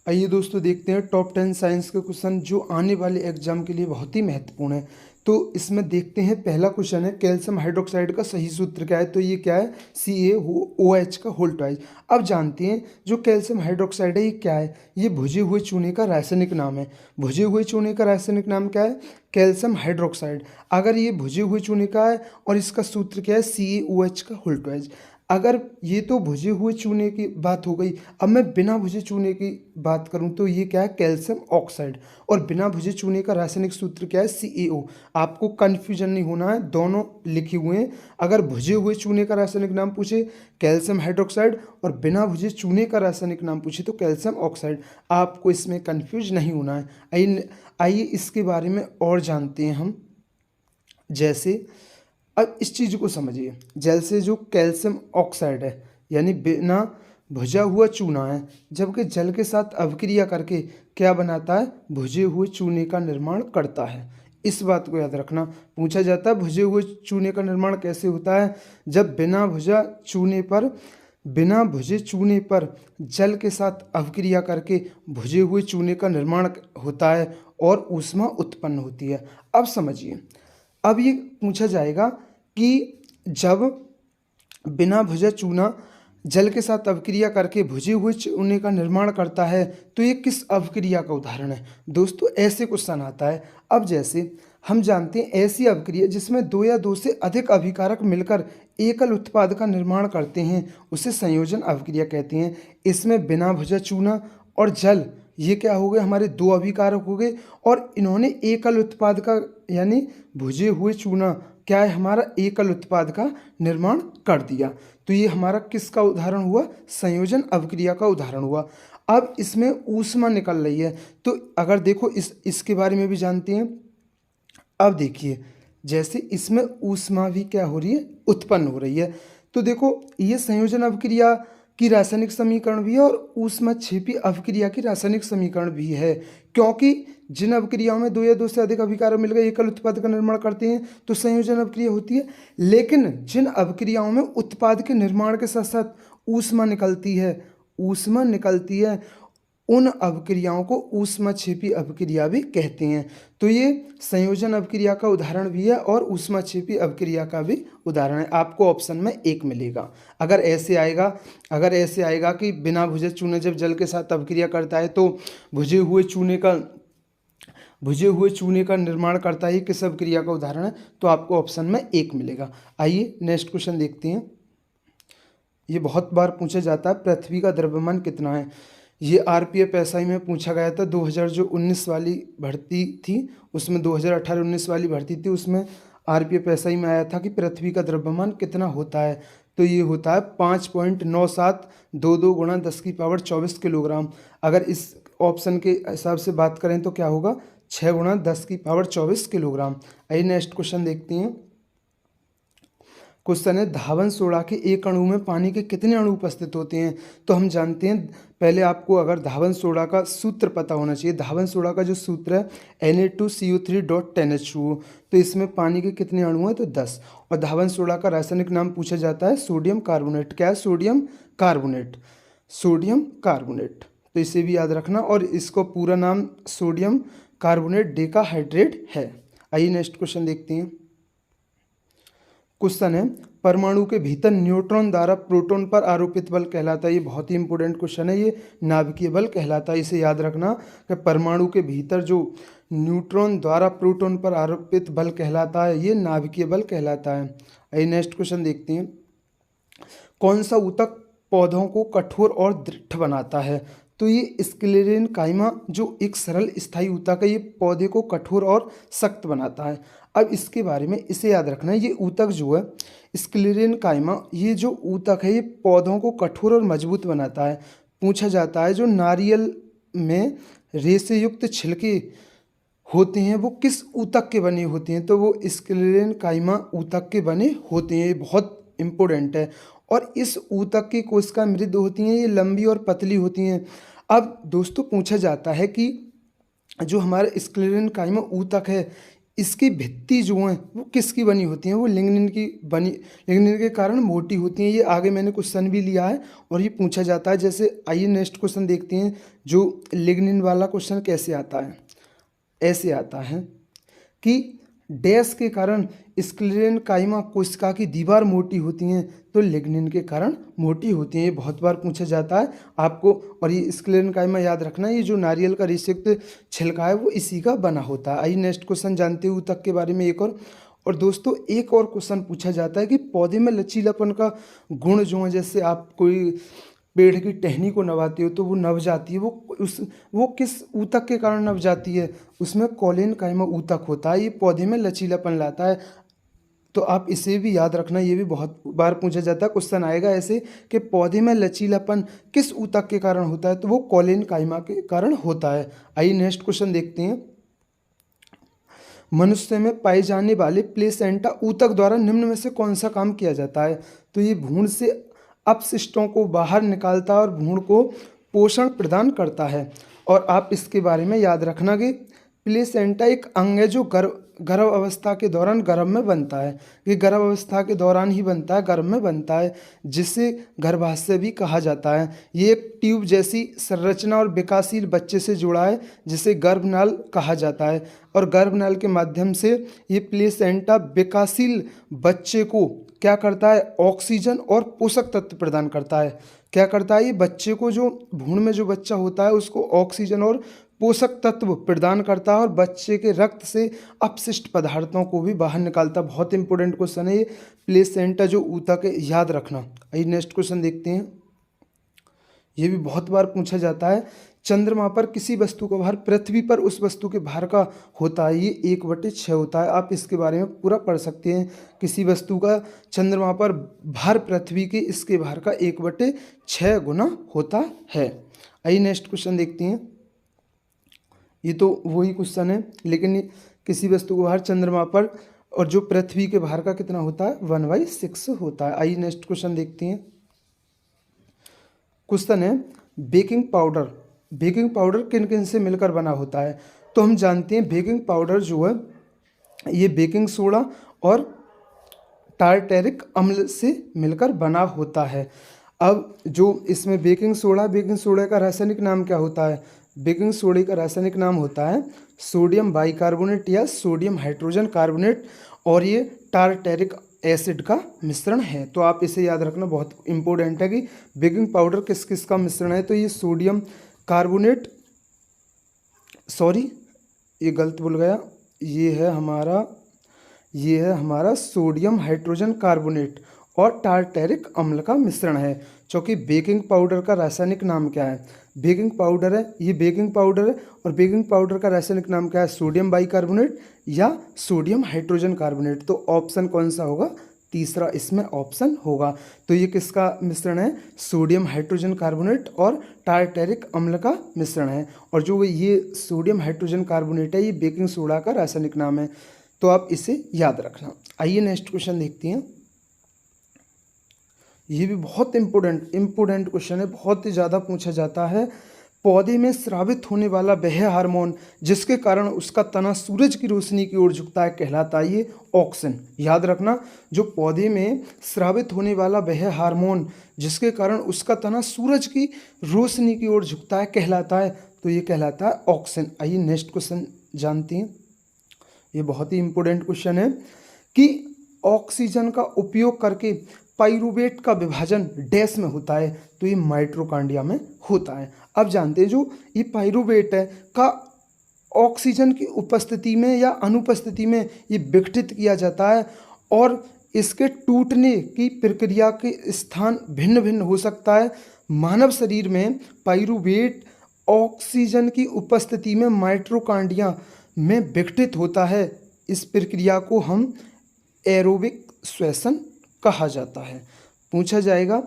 आइए दोस्तों देखते हैं टॉप 10 साइंस के क्वेश्चन जो आने वाले एग्जाम के लिए बहुत ही महत्वपूर्ण है। तो इसमें देखते हैं, पहला क्वेश्चन है कैल्शियम हाइड्रोक्साइड का सही सूत्र क्या है। तो ये क्या है, CaOH का होल ट्वाइस। अब जानते हैं जो कैल्शियम हाइड्रोक्साइड है ये क्या है। ये भुजे हुए चूने का रासायनिक नाम है। भुजे हुए चूने का रासायनिक नाम क्या है, कैल्शियम हाइड्रोक्साइड। अगर ये भुजे हुए चूने का है और इसका सूत्र क्या है, CaOH का होल ट्वाइस। अगर ये तो भुजे हुए चूने की बात हो गई, अब मैं बिना भुजे चूने की बात करूं तो ये क्या है, कैल्शियम ऑक्साइड। और बिना भुजे चूने का रासायनिक सूत्र क्या है, CaO। आपको कन्फ्यूजन नहीं होना है, दोनों लिखे हुए हैं। अगर भुजे हुए चूने का रासायनिक नाम पूछे कैल्शियम हाइड्रोक्साइड और बिना भुजे चूने का रासायनिक नाम पूछे तो कैल्शियम ऑक्साइड। आपको इसमें कन्फ्यूज नहीं होना है। आइए इसके बारे में और जानते हैं हम। जैसे अब इस चीज़ को समझिए, जैसे जो कैल्शियम ऑक्साइड है यानी बिना भुजा हुआ चूना है, जबकि जल के साथ अभिक्रिया करके क्या बनाता है, भुजे हुए चूने का निर्माण करता है। इस बात को याद रखना। पूछा जाता है भुजे हुए चूने का निर्माण कैसे होता है, जब बिना भुजे चूने पर जल के साथ अभिक्रिया करके भुजे हुए चूने का निर्माण होता है और ऊष्मा उत्पन्न होती है। अब समझिए, अब ये पूछा जाएगा कि जब बिना भुजा चूना जल के साथ अभिक्रिया करके भुजे हुए चूने का निर्माण करता है तो ये किस अभिक्रिया का उदाहरण है। दोस्तों ऐसे क्वेश्चन आता है। अब जैसे हम जानते हैं ऐसी अभिक्रिया जिसमें दो या दो से अधिक अभिकारक मिलकर एकल उत्पाद का निर्माण करते हैं उसे संयोजन अभिक्रिया कहते हैं। इसमें बिना भुजा चूना और जल ये क्या हो गए, हमारे दो अभिकारक हो गए और इन्होंने एकल उत्पाद का यानी भुजे हुए चूना क्या है, हमारा एकल उत्पाद का निर्माण कर दिया। तो ये हमारा किसका उदाहरण हुआ, संयोजन अभिक्रिया का उदाहरण हुआ। अब इसमें ऊष्मा निकल रही है तो अगर देखो इसके बारे में भी जानते हैं। अब देखिए जैसे इसमें ऊष्मा भी क्या हो रही है, उत्पन्न हो रही है। तो देखो ये संयोजन अभिक्रिया की रासायनिक समीकरण भी है और ऊष्माक्षेपी अभिक्रिया की रासायनिक समीकरण भी है, क्योंकि जिन अभिक्रियाओं में दो या दो से अधिक अभिकारक मिलकर एकल उत्पाद का निर्माण करते हैं तो संयोजन अभिक्रिया होती है। लेकिन जिन अभिक्रियाओं में उत्पाद के निर्माण के साथ साथ ऊष्मा निकलती है उन अभिक्रियाओं को ऊष्माक्षेपी अभिक्रिया भी कहते हैं। तो ये संयोजन अभिक्रिया का उदाहरण भी है और ऊष्माक्षेपी अभिक्रिया का भी उदाहरण है। आपको ऑप्शन में एक मिलेगा। अगर ऐसे आएगा कि बिना भुजे चूने जब जल के साथ अभिक्रिया करता है तो भुजे हुए चूने का निर्माण करता है, किस अभिक्रिया का उदाहरण है, तो आपको ऑप्शन में एक मिलेगा। आइए नेक्स्ट क्वेश्चन देखते हैं। ये बहुत बार पूछा जाता है, पृथ्वी का द्रव्यमान कितना है। ये RPF SI में पूछा गया था। 2019 वाली भर्ती थी उसमें, 2018-19 वाली भर्ती थी उसमें RPF SI में आया था कि पृथ्वी का द्रव्यमान कितना होता है। तो ये होता है 5.9722 गुणा 10⁻24 किलोग्राम। अगर इस ऑप्शन के हिसाब से बात करें तो क्या होगा, 6 गुणा 10⁻24 किलोग्राम। आइए नेक्स्ट क्वेश्चन देखते हैं। क्वेश्चन है धावन सोडा के एक अणु में पानी के कितने अणु उपस्थित होते हैं। तो हम जानते हैं, पहले आपको अगर धावन सोडा का सूत्र पता होना चाहिए। धावन सोडा का जो सूत्र है Na2CO3.10H2O। तो इसमें पानी के कितने अणु हैं, तो 10। और धावन सोडा का रासायनिक नाम पूछा जाता है सोडियम कार्बोनेट। क्या है, सोडियम कार्बोनेट। तो इसे भी याद रखना और इसको पूरा नाम सोडियम कार्बोनेट डेकाहाइड्रेट है। आइए नेक्स्ट क्वेश्चन देखते हैं। क्वेश्चन है परमाणु के भीतर न्यूट्रॉन द्वारा प्रोटॉन पर आरोपित बल कहलाता है। ये बहुत ही इंपॉर्टेंट क्वेश्चन है, ये नाभिकीय बल कहलाता है। इसे याद रखना कि परमाणु के भीतर जो न्यूट्रॉन द्वारा प्रोटॉन पर आरोपित बल कहलाता है ये नाभिकीय बल कहलाता है। आइए नेक्स्ट क्वेश्चन देखते हैं। कौन सा ऊतक पौधों को कठोर और दृढ़ बनाता है। तो ये स्क्लेरेनकाइमा जो एक सरल स्थायी ऊतक है, ये पौधे को कठोर और सख्त बनाता है। अब इसके बारे में इसे याद रखना है, ये ऊतक जो है स्क्लेरेनकाइमा, ये जो ऊतक है ये पौधों को कठोर और मजबूत बनाता है। पूछा जाता है जो नारियल में रेशे युक्त छिलके होते हैं वो किस ऊतक के बने होते हैं, तो वो स्क्लेरेनकाइमा ऊतक के बने होते हैं। ये बहुत इंपॉर्टेंट है। और इस ऊतक की कोशिका मृद होती हैं, ये लंबी और पतली होती हैं। अब दोस्तों पूछा जाता है कि जो हमारा स्क्लेरेनकाइमा ऊतक है इसकी भित्ति जो है वो किसकी बनी होती हैं, वो लिग्निन की बनी, लिग्निन के कारण मोटी होती हैं। ये आगे मैंने क्वेश्चन भी लिया है और ये पूछा जाता है। जैसे आइए नेक्स्ट क्वेश्चन देखते हैं, जो लिग्निन वाला क्वेश्चन कैसे आता है। ऐसे आता है कि डैश के कारण स्क्लेरेनकाइमा कोशिका की दीवार मोटी होती हैं, तो लिग्निन के कारण मोटी होती हैं। ये बहुत बार पूछा जाता है आपको। और ये स्क्लेरेनकाइमा याद रखना, ये जो नारियल का रेशेयुक्त छिलका है वो इसी का बना होता है। आइए नेक्स्ट क्वेश्चन जानते हुए तक के बारे में एक और दोस्तों एक और क्वेश्चन पूछा जाता है कि पौधे में लचीलापन का गुण जो है, जैसे आप कोई पेड़ की टहनी को नवाते हो तो वो नव जाती है, वो किस ऊतक के कारण नव जाती है, उसमें कॉलेनकाइमा ऊतक होता है। ये पौधे में लचीलापन लाता है। तो आप इसे भी याद रखना, ये भी बहुत बार पूछा जाता है। क्वेश्चन आएगा ऐसे कि पौधे में लचीलापन किस ऊतक के कारण होता है, तो वो कॉलेनकाइमा के कारण होता है। आइए नेक्स्ट क्वेश्चन देखते हैं। मनुष्य में पाए जाने वाले प्लेसेंटा ऊतक द्वारा निम्न में से कौन सा काम किया जाता है, तो ये भ्रूण से अपशिष्टों को बाहर निकालता है और भ्रूण को पोषण प्रदान करता है। और आप इसके बारे में याद रखना कि प्लेसेंटा एक अंग है जो गर्भ अवस्था के दौरान गर्भ में बनता है। ये गर्भ अवस्था के दौरान ही बनता है, गर्भ में बनता है, जिसे गर्भाशय भी कहा जाता है। ये एक ट्यूब जैसी संरचना और विकासशील बच्चे से जुड़ा है, जिसे गर्भनाल कहा जाता है। और गर्भनाल के माध्यम से ये प्लेसेंटा विकासशील बच्चे को क्या करता है, ऑक्सीजन और पोषक तत्व प्रदान करता है। क्या करता है, ये बच्चे को, जो भ्रूण में जो बच्चा होता है उसको ऑक्सीजन और पोषक तत्व प्रदान करता है और बच्चे के रक्त से अपशिष्ट पदार्थों को भी बाहर निकालता है। बहुत इंपॉर्टेंट क्वेश्चन है ये, प्लेसेंटा जो ऊतक है, याद रखना। आइए नेक्स्ट क्वेश्चन देखते हैं। ये भी बहुत बार पूछा जाता है। चंद्रमा पर किसी वस्तु का भार पृथ्वी पर उस वस्तु के भार का होता है, ये 1/6 होता है। आप इसके बारे में पूरा पढ़ सकते हैं। किसी वस्तु का चंद्रमा पर भार पृथ्वी के इसके भार का 1/6 गुना होता है। आइए नेक्स्ट क्वेश्चन देखते हैं। ये तो वही क्वेश्चन है, लेकिन किसी वस्तु का भार चंद्रमा पर और जो पृथ्वी के भार का कितना होता है, 1/6 होता है। आइए नेक्स्ट क्वेश्चन देखते हैं। क्वेश्चन है बेकिंग पाउडर। बेकिंग पाउडर किन किन से मिलकर बना होता है, तो हम जानते हैं बेकिंग पाउडर जो है ये बेकिंग सोडा और टार्टेरिक अम्ल से मिलकर बना होता है। अब जो इसमें बेकिंग सोडा का रासायनिक नाम क्या होता है, बेकिंग सोडे का रासायनिक नाम होता है सोडियम बाइकार्बोनेट या सोडियम हाइड्रोजन कार्बोनेट, और ये टार्टेरिक एसिड का मिश्रण है। तो आप इसे याद रखना, बहुत इंपॉर्टेंट है कि बेकिंग पाउडर किस किस का मिश्रण है। तो ये सोडियम कार्बोनेट, सॉरी ये गलत बोल गया, ये है हमारा सोडियम हाइड्रोजन कार्बोनेट और टार्टेरिक अम्ल का मिश्रण है। क्योंकि बेकिंग पाउडर का रासायनिक नाम क्या है, बेकिंग पाउडर है, ये बेकिंग पाउडर है और बेकिंग पाउडर का रासायनिक नाम क्या है, सोडियम बाइकार्बोनेट या सोडियम हाइड्रोजन कार्बोनेट। तो ऑप्शन कौन सा होगा, तीसरा इसमें ऑप्शन होगा। तो ये किसका मिश्रण है, सोडियम हाइड्रोजन कार्बोनेट और टार्टेरिक अम्ल का मिश्रण है। और जो ये सोडियम हाइड्रोजन कार्बोनेट है, ये बेकिंग सोडा का रासायनिक नाम है। तो आप इसे याद रखना। आइए नेक्स्ट क्वेश्चन देखते हैं। ये भी बहुत इम्पोर्टेंट क्वेश्चन है, बहुत ही ज़्यादा पूछा जाता है। पौधे में स्रावित होने वाला वह हार्मोन जिसके कारण उसका तना सूरज की रोशनी की ओर झुकता है कहलाता है ये ऑक्सिन। याद रखना, जो पौधे में स्रावित होने वाला वह हार्मोन जिसके कारण उसका तना सूरज की रोशनी की ओर झुकता है कहलाता है, तो ये कहलाता है ऑक्सिन। आइए नेक्स्ट क्वेश्चन जानते हैं। ये बहुत ही इंपॉर्टेंट क्वेश्चन है कि ऑक्सीजन का उपयोग करके पाइरूवेट का विभाजन डैश में होता है, तो ये माइटोकॉन्ड्रिया में होता है। अब जानते हैं जो ये पाइरूवेट है का ऑक्सीजन की उपस्थिति में या अनुपस्थिति में ये विघटित किया जाता है और इसके टूटने की प्रक्रिया के स्थान भिन्न भिन्न हो सकता है। मानव शरीर में पाइरूवेट ऑक्सीजन की उपस्थिति में माइटोकॉन्ड्रिया में विघटित होता है। इस प्रक्रिया को हम एरोबिक श्वसन कहा जाता है। पूछा जाएगा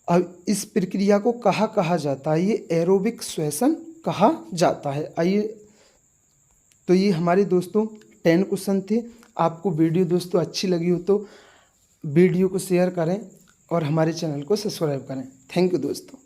अब इस प्रक्रिया को कहा जाता है, ये एरोबिक श्वसन कहा जाता है। आइए, तो ये हमारे दोस्तों 10 क्वेश्चन थे। आपको वीडियो दोस्तों अच्छी लगी हो तो वीडियो को शेयर करें और हमारे चैनल को सब्सक्राइब करें। थैंक यू दोस्तों।